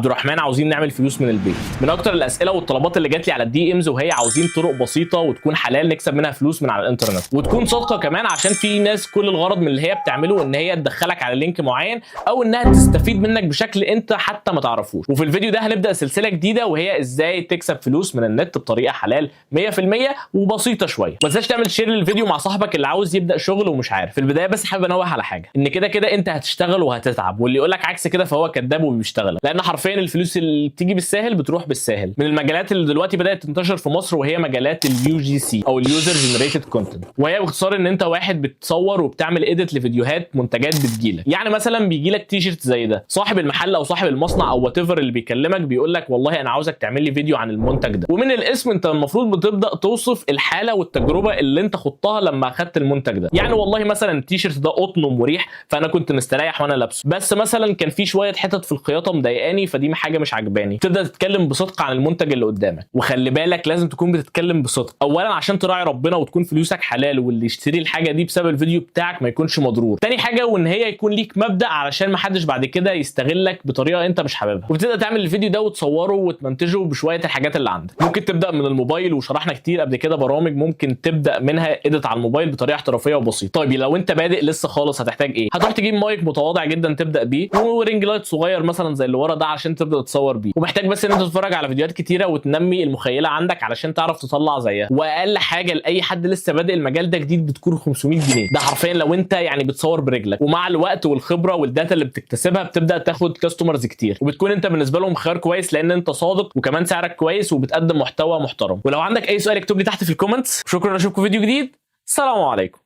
عبد الرحمن عاوزين نعمل فلوس من البيت. من اكتر الاسئله والطلبات اللي جات لي على الدي امز وهي عاوزين طرق بسيطه وتكون حلال نكسب منها فلوس من على الانترنت وتكون صادقه كمان، عشان في ناس كل الغرض من اللي هي بتعمله ان هي تدخلك على لينك معين او انها تستفيد منك بشكل انت حتى ما تعرفوش. وفي الفيديو ده هنبدا سلسله جديده وهي ازاي تكسب فلوس من النت بطريقه حلال 100% وبسيطه شويه. ما تنساش تعمل شير للفيديو مع صاحبك اللي عاوز يبدا شغل ومش عارف. في البدايه بس حابب انوه على حاجه، ان كده كده انت هتشتغل وهتتعب، واللي يقول لك عكس كده فهو كذاب وبيشتغل، لان حرفيا الفلوس اللي بتيجي بالساهل بتروح بالساهل. من المجالات اللي دلوقتي بدات تنتشر في مصر وهي مجالات اليو جي سي او اليوزر جنريتد كونتنت، وهي باختصار ان انت واحد بتصور وبتعمل اديت لفيديوهات منتجات بتجيلك. يعني مثلا بيجيلك تي شيرت زي ده، صاحب المحل او صاحب المصنع او وات ايفر اللي بيكلمك بيقول لك والله انا عاوزك تعمل لي فيديو عن المنتج ده، ومن الاسم انت المفروض بتبدا توصف الحاله والتجربه اللي انت خضتها لما اخدت المنتج ده. يعني والله مثلا التي شيرت ده قطن ومريح فانا كنت مستريح وانا لابسه، بس مثلا كان في شويه حتت في الخياطه مضايقاني فدي حاجه مش عجباني. تبدا تتكلم بصدق عن المنتج اللي قدامك، وخلي بالك لازم تكون بتتكلم بصدق، اولا عشان تراعي ربنا وتكون فلوسك حلال واللي يشتري الحاجه دي بسبب الفيديو بتاعك ما يكونش مضرور. تاني حاجه وان هي يكون ليك مبدا علشان ما حدش بعد كده يستغلك بطريقه انت مش حاببها. وبتبدا تعمل الفيديو ده وتصوره وتمنتجه بشويه الحاجات اللي عندك. ممكن تبدا من الموبايل، وشرحنا كتير قبل كده برامج ممكن تبدا منها اديت على الموبايل بطريقه احترافيه وبسيطه. طيب لو انت بادئ لسه خالص هتحتاج ايه؟ هتروح تجيب مايك متواضع جدا تبدا بيه، ورينج لايت صغير مثلا زي اللي ورا ده عشان تبدا تصور بيه، ومحتاج بس ان انت تتفرج على فيديوهات كتيره وتنمي المخيله عندك علشان تعرف تطلع زيها. واقل حاجه لاي حد لسه بادئ المجال ده جديد بتكون 500 جنيه، ده حرفيا لو انت يعني بتصور برجلك. ومع الوقت والخبره والداتا اللي بتكتسبها بتبدا تاخد كاستمرز كتير، وبتكون انت بالنسبه لهم خيار كويس لان انت صادق وكمان سعرك كويس وبتقدم محتوى محترم. ولو عندك اي سؤال اكتب لي تحت في الكومنتس. شكرا، اشوفكم في فيديو جديد. السلام عليكم.